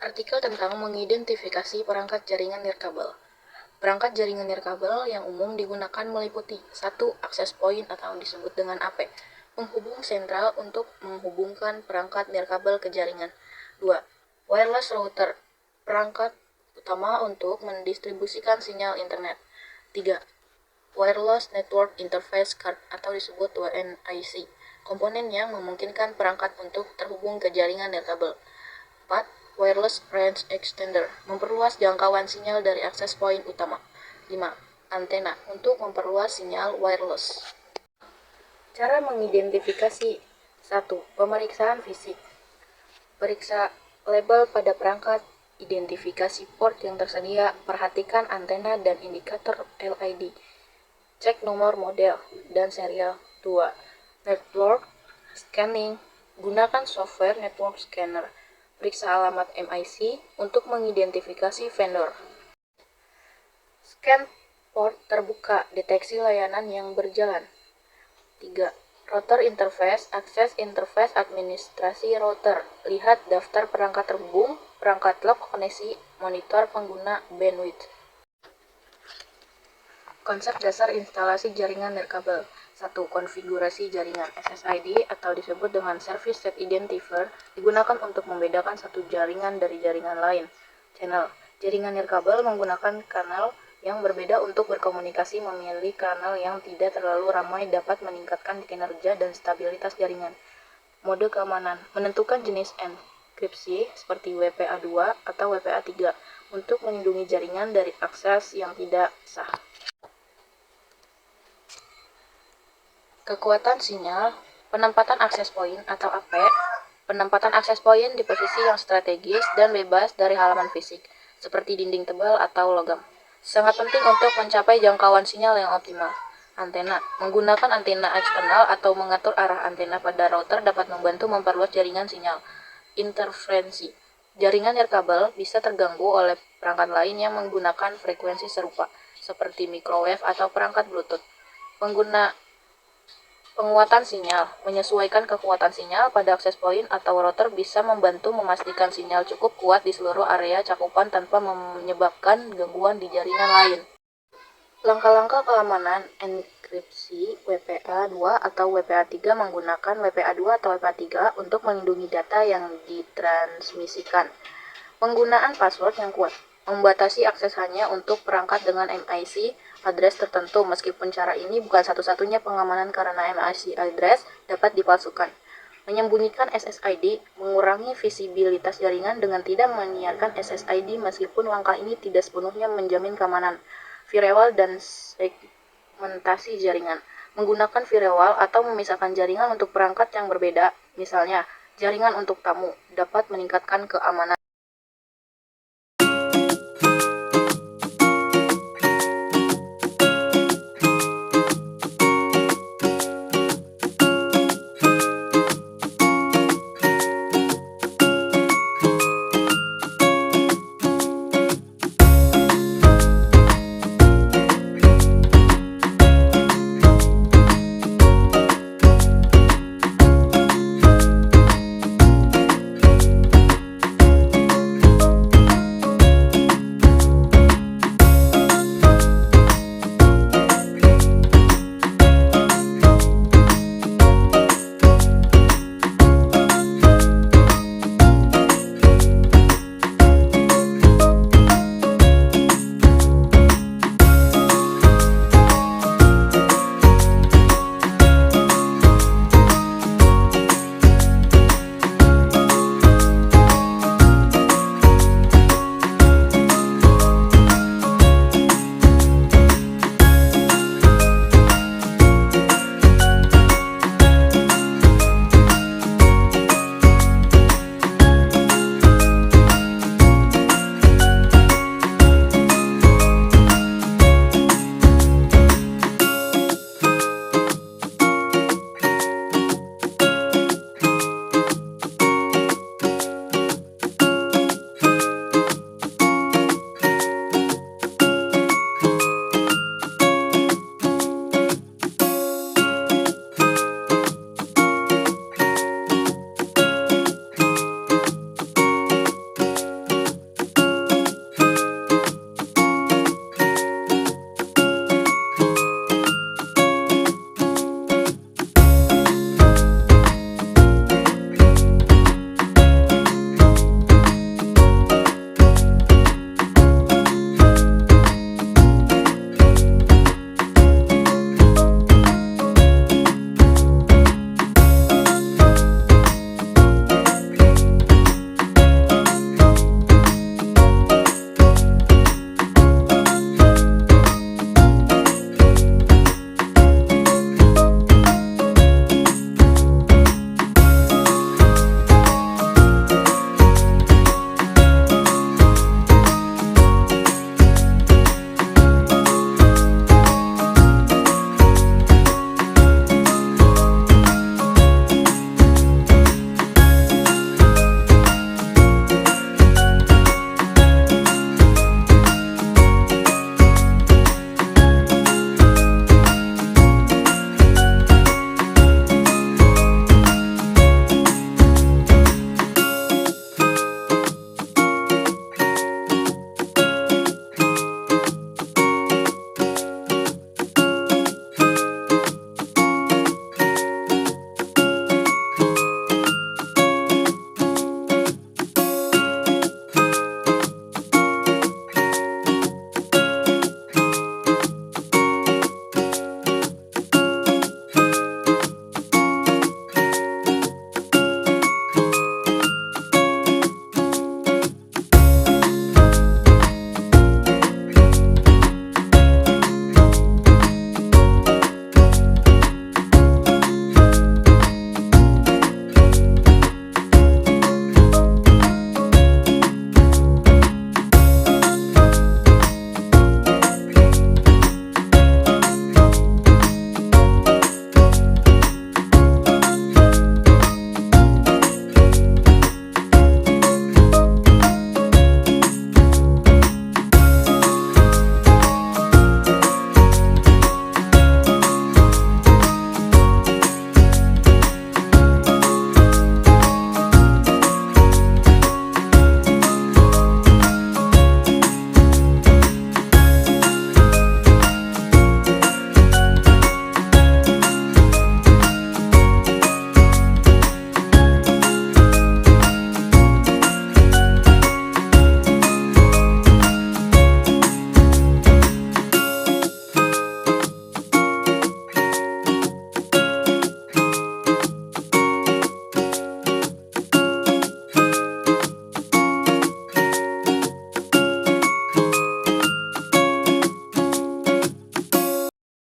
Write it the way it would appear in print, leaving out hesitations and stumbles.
Artikel tentang mengidentifikasi perangkat jaringan nirkabel. Perangkat jaringan nirkabel yang umum digunakan meliputi 1. Akses point atau disebut dengan AP, penghubung sentral untuk menghubungkan perangkat nirkabel ke jaringan. 2. Wireless router, perangkat utama untuk mendistribusikan sinyal internet. 3. Wireless Network Interface Card atau disebut WNIC, komponen yang memungkinkan perangkat untuk terhubung ke jaringan nirkabel. 4. Wireless Range Extender, memperluas jangkauan sinyal dari akses point utama. 5. Antena, untuk memperluas sinyal wireless. Cara mengidentifikasi 1. Pemeriksaan fisik. Periksa label pada perangkat, identifikasi port yang tersedia, perhatikan antena dan indikator LED. Cek nomor model dan serial. 2. Network Scanning, gunakan software Network Scanner. Periksa alamat MIC untuk mengidentifikasi vendor. Scan port terbuka, deteksi layanan yang berjalan. 3. Router interface, akses interface administrasi router. Lihat daftar perangkat terhubung, perangkat log koneksi, monitor pengguna bandwidth. Konsep dasar instalasi jaringan nirkabel. 1. Konfigurasi jaringan. SSID atau disebut dengan Service Set Identifier digunakan untuk membedakan satu jaringan dari jaringan lain. Channel. Jaringan nirkabel menggunakan kanal yang berbeda untuk berkomunikasi. Memilih kanal yang tidak terlalu ramai dapat meningkatkan kinerja dan stabilitas jaringan. Mode keamanan. Menentukan jenis enkripsi seperti WPA2 atau WPA3 untuk melindungi jaringan dari akses yang tidak sah. Kekuatan sinyal, penempatan akses point atau AP, penempatan akses point di posisi yang strategis dan bebas dari halaman fisik, seperti dinding tebal atau logam. Sangat penting untuk mencapai jangkauan sinyal yang optimal. Antena, menggunakan antena eksternal atau mengatur arah antena pada router dapat membantu memperluas jaringan sinyal. Interferensi, jaringan nirkabel bisa terganggu oleh perangkat lain yang menggunakan frekuensi serupa, seperti microwave atau perangkat Bluetooth. Penguatan sinyal, menyesuaikan kekuatan sinyal pada akses point atau router bisa membantu memastikan sinyal cukup kuat di seluruh area cakupan tanpa menyebabkan gangguan di jaringan lain. Langkah-langkah keamanan enkripsi WPA2 atau WPA3 menggunakan WPA2 atau WPA3 untuk melindungi data yang ditransmisikan. Penggunaan password yang kuat, membatasi akses hanya untuk perangkat dengan MIC address tertentu, meskipun cara ini bukan satu-satunya pengamanan karena MIC address dapat dipalsukan. Menyembunyikan SSID, mengurangi visibilitas jaringan dengan tidak menyiarkan SSID meskipun langkah ini tidak sepenuhnya menjamin keamanan. Firewall dan segmentasi jaringan, menggunakan firewall atau memisahkan jaringan untuk perangkat yang berbeda, misalnya jaringan untuk tamu, dapat meningkatkan keamanan.